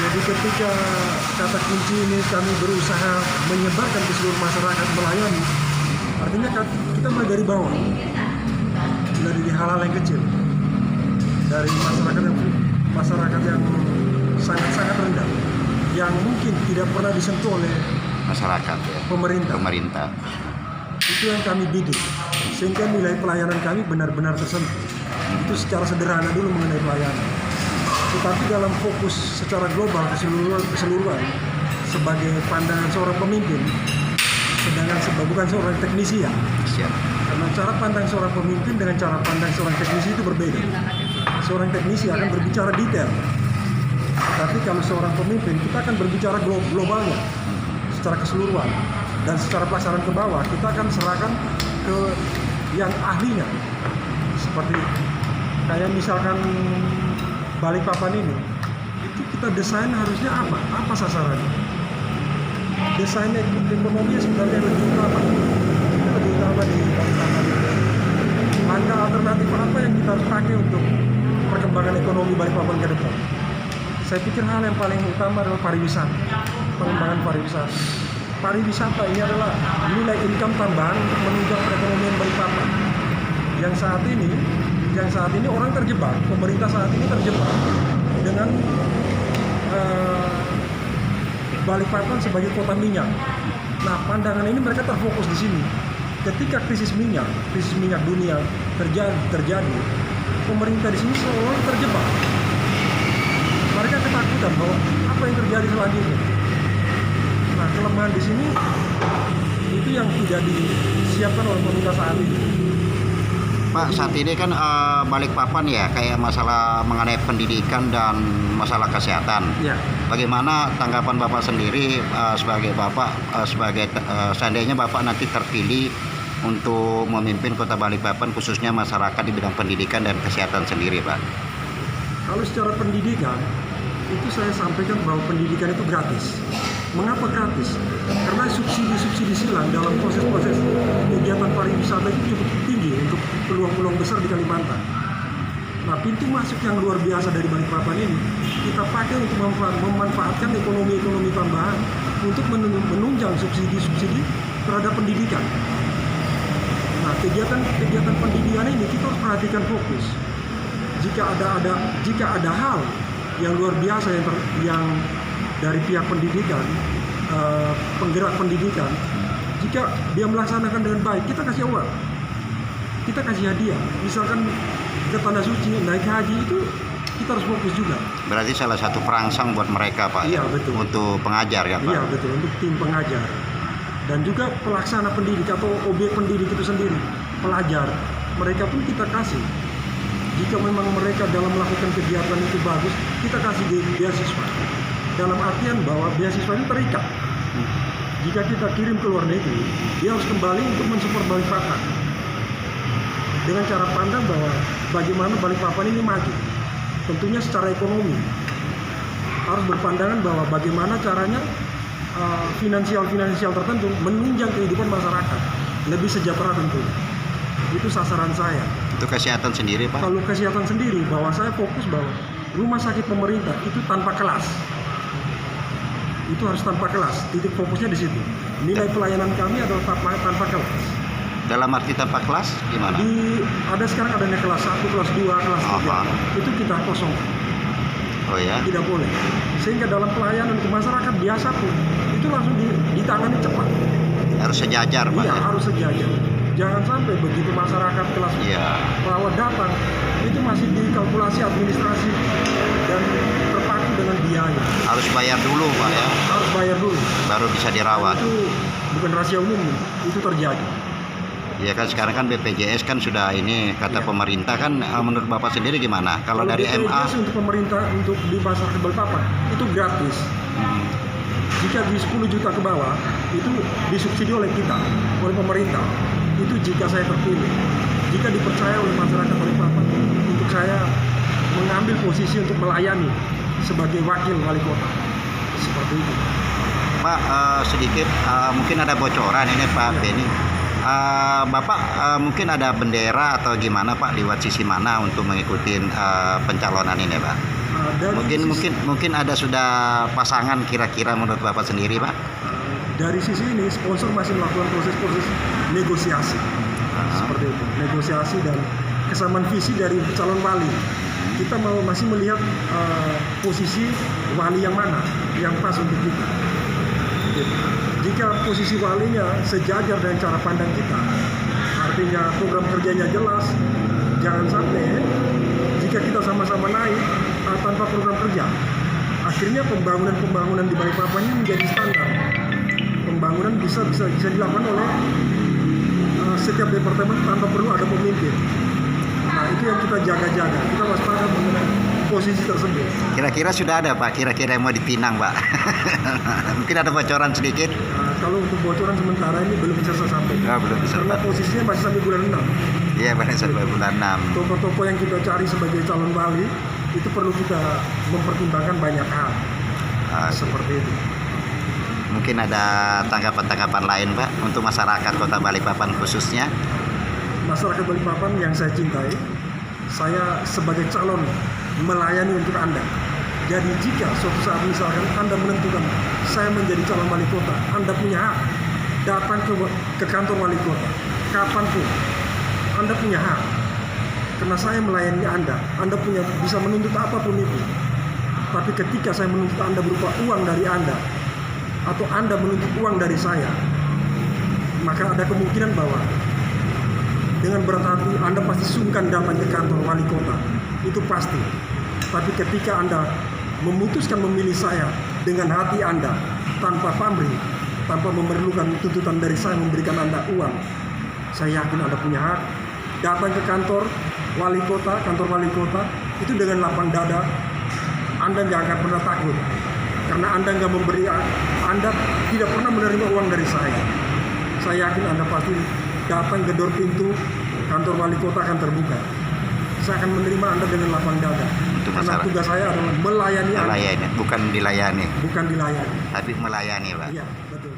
Jadi ketika kata kunci ini kami berusaha menyebarkan ke seluruh masyarakat, melayani, artinya kita mulai dari bawah, dari hal-hal yang kecil, dari masyarakat yang sangat-sangat rendah, yang mungkin tidak pernah disentuh oleh masyarakat ya. Pemerintah. Itu yang kami bidik, sehingga nilai pelayanan kami benar-benar tersentuh. Itu secara sederhana dulu mengenai pelayanan. Tetapi dalam fokus secara global keseluruhan sebagai pandangan seorang pemimpin, sedangkan bukan seorang teknisi ya. Karena cara pandang seorang pemimpin dengan cara pandang seorang teknisi itu berbeda. Seorang teknisi akan berbicara detail, tapi kalau seorang pemimpin kita akan berbicara globalnya, secara keseluruhan, dan secara pelaksanaan ke bawah kita akan serahkan ke yang ahlinya. Seperti kayak misalkan Balikpapan ini, itu kita desain harusnya apa sasarannya? Desain ekonomi sebenarnya lebih utama di Balikpapan. Langkah alternatif apa yang kita harus pakai untuk perkembangan ekonomi Balikpapan ke depan? Saya pikir hal yang paling utama adalah pariwisata, pengembangan pariwisata. Pariwisata ini adalah nilai income tambahan untuk menunjang perekonomian Balikpapan. Yang saat ini orang terjebak, pemerintah saat ini terjebak dengan Balikpapan sebagai kota minyak. Nah, pandangan ini mereka terfokus di sini. Ketika krisis minyak dunia terjadi, pemerintah di sini seolah terjebak. Mereka ketakutan bahwa apa yang terjadi selanjutnya. Nah, kelemahan di sini itu yang tidak disiapkan oleh pemerintah saat ini. Pak, saat ini kan Balikpapan ya kayak masalah mengenai pendidikan dan masalah kesehatan. Ya. Bagaimana tanggapan Bapak sendiri sebagai Bapak seandainya Bapak nanti terpilih untuk memimpin Kota Balikpapan khususnya masyarakat di bidang pendidikan dan kesehatan sendiri, Pak? Kalau secara pendidikan itu saya sampaikan bahwa pendidikan itu gratis. Mengapa gratis? Karena subsidi silang dalam proses-proses kegiatan pariwisata itu cukup tinggi untuk peluang-peluang besar di Kalimantan. Nah, pintu masuk yang luar biasa dari Balikpapan ini kita pakai untuk memanfaatkan ekonomi tambahan untuk menunjang subsidi terhadap pendidikan. Nah, kegiatan pendidikan ini kita harus perhatikan fokus. Jika ada hal yang luar biasa yang dari pihak pendidikan, penggerak pendidikan, jika dia melaksanakan dengan baik, kita kasih award, kita kasih hadiah. Misalkan ke Tanah Suci, naik haji, itu kita harus fokus juga. Berarti salah satu perangsang buat mereka, Pak. Iya, betul. Untuk pengajar ya, Pak. Iya, betul, untuk tim pengajar. Dan juga pelaksana pendidik atau objek pendidik itu sendiri, pelajar, mereka pun kita kasih. Jika memang mereka dalam melakukan kegiatan itu bagus, kita kasih beasiswa. Dalam artian bahwa beasiswa ini terikat. Jika kita kirim ke luar negeri, dia harus kembali untuk mensupport Balikpapan. Dengan cara pandang bahwa bagaimana Balikpapan ini maju. Tentunya secara ekonomi. Harus berpandangan bahwa bagaimana caranya finansial tertentu menunjang kehidupan masyarakat. Lebih sejahtera tentunya. Itu sasaran saya. Untuk kesehatan sendiri, Pak? Kalau kesehatan sendiri, bahwa saya fokus bahwa rumah sakit pemerintah itu tanpa kelas. Itu harus tanpa kelas, titik fokusnya di situ. Nilai pelayanan kami adalah tanpa kelas. Dalam arti tanpa kelas gimana? Ada sekarang adanya kelas 1, kelas 2, kelas 3. Itu kita kosong. Oh ya? Tidak boleh. Sehingga dalam pelayanan ke masyarakat biasa pun itu langsung ditangani cepat. Harus sejajar, Pak. Iya, harus sejajar. Jangan sampai begitu masyarakat kelas perawat datang, itu masih dikalkulasi administrasi dan terpaku dengan biaya. Harus bayar dulu, Pak ya? Harus bayar dulu. Baru bisa dirawat. Itu bukan rahasia umum, itu terjadi. Ya kan sekarang kan BPJS kan sudah ini kata pemerintah kan, menurut Bapak sendiri gimana? Kalau dari BPJS MA untuk pemerintah untuk di pasar Balikpapan itu gratis. Jika di 10 juta ke bawah itu disubsidi oleh kita, oleh pemerintah. Itu jika saya terpilih. Jika dipercaya oleh masyarakat Balikpapan untuk saya mengambil posisi untuk melayani sebagai wakil wali kota. Seperti itu. Pak, sedikit mungkin ada bocoran ini Pak Benny. Bapak mungkin ada bendera atau gimana Pak, lewat sisi mana untuk mengikuti pencalonan ini Pak? Dari Mungkin ada sudah pasangan kira-kira menurut Bapak sendiri, Pak? dari sisi ini sponsor masih melakukan proses-proses negosiasi. Seperti itu, negosiasi dan kesamaan visi dari calon wali. Kita masih melihat posisi wali yang mana yang pas untuk kita. Gitu. Jika posisi walinya sejajar dengan cara pandang kita, artinya program kerjanya jelas, jangan sampai jika kita sama-sama naik tanpa program kerja, akhirnya pembangunan di Balikpapan ini menjadi standar. Pembangunan bisa dilakukan oleh setiap departemen tanpa perlu ada pemimpin. Nah, itu yang kita jaga-jaga, kita waspada mengenai posisi tersebut. Kira-kira sudah ada, Pak? Kira-kira yang mau dipinang, Pak? Mungkin ada bocoran sedikit? Kalau untuk bocoran sementara ini belum bisa saya sampaikan. Belum bisa. Karena posisinya masih sampai bulan 6. Iya, masih sampai bulan 6. Toko-toko yang kita cari sebagai calon wali itu perlu kita mempertimbangkan banyak hal. Seperti itu. Mungkin ada tanggapan-tanggapan lain, Pak, untuk masyarakat Kota Balikpapan khususnya? Masyarakat Balikpapan yang saya cintai, saya sebagai calon melayani untuk Anda. Jadi jika suatu saat misalkan Anda menentukan saya menjadi calon wali kota, Anda punya hak datang ke kantor wali kota kapanpun. Anda punya hak, karena saya melayani Anda bisa menuntut apapun itu. Tapi ketika saya menuntut Anda berupa uang dari Anda, atau Anda menuntut uang dari saya, maka ada kemungkinan bahwa dengan berat hati Anda pasti sungkan datang ke kantor wali kota, itu pasti. Tapi ketika Anda memutuskan memilih saya dengan hati Anda, tanpa pamrih, tanpa memerlukan tuntutan dari saya memberikan Anda uang, saya yakin Anda punya hak datang ke kantor wali kota itu dengan lapang dada. Anda nggak akan pernah takut, karena Anda nggak Anda tidak pernah menerima uang dari saya. Saya yakin Anda pasti datang gedor pintu kantor wali kota akan terbuka. Saya akan menerima Anda dengan lapang dada. Karena tugas saya adalah melayani Anda. Bukan dilayani. Bukan dilayani. Tapi melayani, Pak. Iya, betul.